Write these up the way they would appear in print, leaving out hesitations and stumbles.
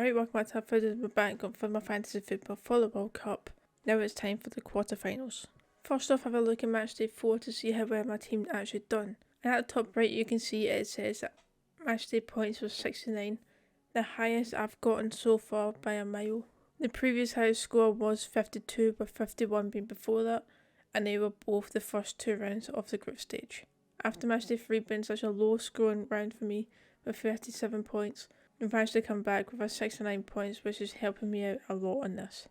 Alright, welcome back to our video. We're back for my fantasy football for the World Cup. Now it's time for the quarterfinals. First off, have a look at match day 4 to see how well my team actually done. And at the top right you can see it says that match day points was 69, the highest I've gotten so far by a mile. The previous highest score was 52, with 51 being before that, and they were both the first 2 rounds of the group stage. After match day 3 being such a low scoring round for me with 37 points, I've managed to come back with a 69 points, which is helping me out a lot on this.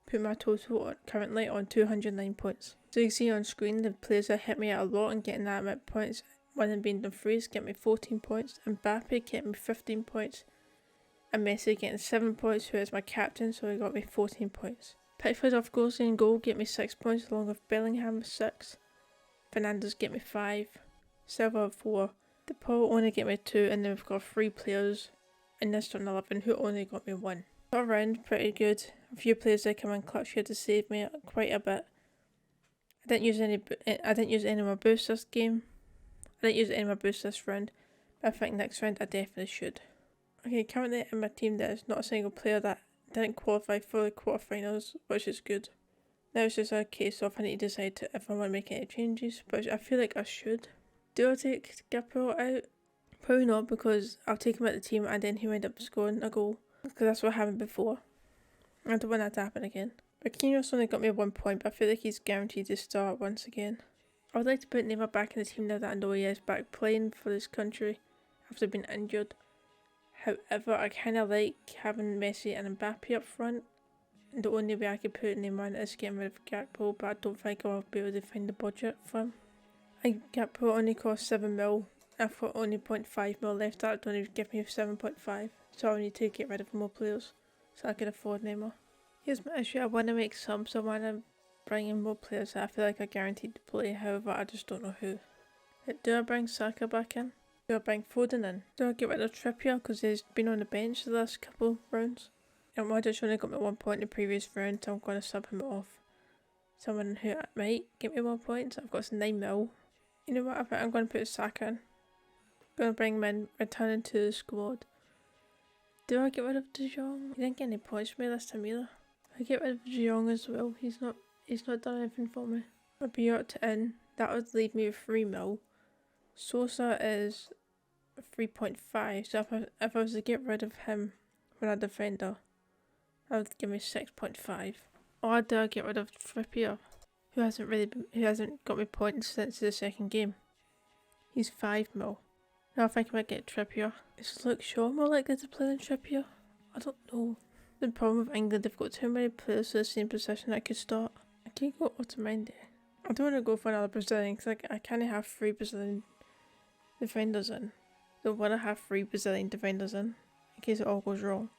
Put my total currently on 209 points. So you can see on screen the players that hit me out a lot and getting that amount of points. One of them being Dumfries get me 14 points, and Mbappe get me 15 points, and Messi getting 7 points, who is my captain, so he got me 14 points. Pickford off goals in goal get me 6 points, along with Bellingham with 6. Fernandes get me 5. Silva 4. DePaul only get me 2, and then we've got 3 players in this turn 11 who only got me 1. All round pretty good. A few players that come in clutch here to save me quite a bit. I didn't use any of my boosts this game. I didn't use any of my boosts this round, but I think next round I definitely should. Okay, currently in my team there is not a single player that didn't qualify for the quarterfinals, which is good. Now it's just a case of I need to decide if I want to make any changes, but I feel like I should. Do I take Gabriel out? Probably not, because I'll take him out of the team and then he'll end up scoring a goal, because that's what happened before. I don't want that to happen again. Marquinhos only got me 1 point, but I feel like he's guaranteed to start once again. I would like to put Neymar back in the team now that I know he is back playing for this country after being injured. However, I kind of like having Messi and Mbappe up front. The only way I could put Neymar in is getting rid of Gakpo, but I don't think I'll be able to find the budget for him. Gakpo only cost 7 mil. I've got only 0.5 mil left. That don't even give me 7.5, so I need to get rid of more players so I can afford Neymar. Here's my issue: I want to make subs, so I want to bring in more players that I feel like are guaranteed to play. However, I just don't know who. Do I bring Saka back in? Do I bring Foden in? Do I get rid of Trippier because he's been on the bench the last couple rounds? And Modric only got me 1 point in the previous round, so I'm going to sub him off. Someone who might get me 1 point. I've got some 9 mil. You know what? I think I'm going to put Saka in. Gonna bring him in, returning to the squad. Do I get rid of De Jong? He didn't get any points for me this time either. I get rid of De Jong as well. He's not done anything for me. I'd be out to in. That would leave me with 3 mil. Sosa is 3.5. So if I was to get rid of him for a defender, that would give me 6.5. Or do I get rid of Trippier, who hasn't got me points since the second game? He's 5 mil. Now I think I might get Trippier. Is Luke Shaw more likely to play than Trippier? I don't know. The problem with England, they've got too many players for the same position I could start. I can't go Otamendi. I don't want to go for another Brazilian because I kind of have 3 Brazilian defenders in. So I want to have 3 Brazilian defenders in case it all goes wrong.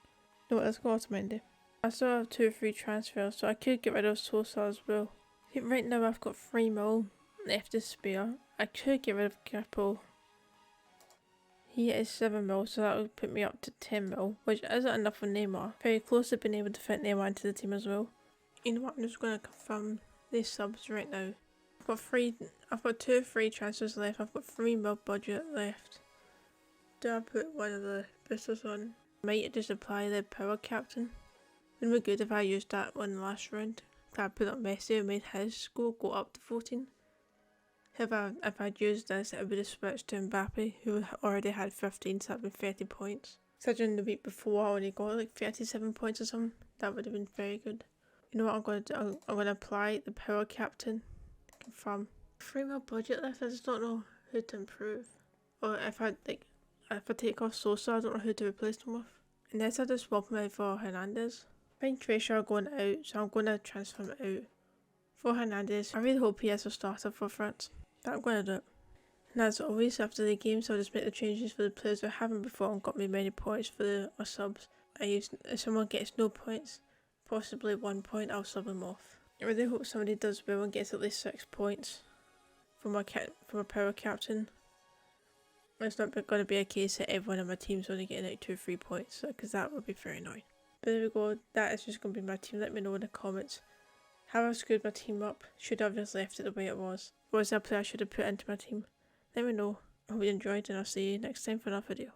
No, let's go Otamendi. I still have 2 free transfers, so I could get rid of Sosa as well. Right now I've got 3 mil left to spare. I could get rid of Gakpo. He is 7 mil, so that would put me up to 10 mil, which isn't enough for Neymar. Very close to being able to fit Neymar into the team as well. You know what, I'm just going to confirm these subs right now. I've got 2 free transfers left. I've got 3 mil budget left. Do I put one of the boosters on? I might just apply the power captain. It would be good if I used that one last round. I put on Messi and made his score go up to 14. If I'd used this, it would have switched to Mbappe, who already had 15, so that would be 30 points. Considering the week before I only got like 37 points or something, that would have been very good. You know what I'm going to do? I'm going to apply the power captain. Confirm. 3 mil budget left, I just don't know who to improve. Or if I take off Sosa, I don't know who to replace him with. Unless I just swap him out for Hernandez. I think Treasure are going out, so I'm going to transfer him out for Hernandez. I really hope he is a starter for France. I'm going to do it. And as always, after the game, so I'll just make the changes for the players who haven't before and got me many points for my subs. If someone gets no points, possibly 1 point, I'll sub them off. I really hope somebody does well and gets at least 6 points for my power captain. It's not going to be a case that everyone on my team's only getting like 2 or 3 points, because that would be very annoying. But there we go, that is just going to be my team. Let me know in the comments. Have I screwed my team up? Should I have just left it the way it was? Or is there a player I should have put into my team? Let me know. I hope you enjoyed, and I'll see you next time for another video.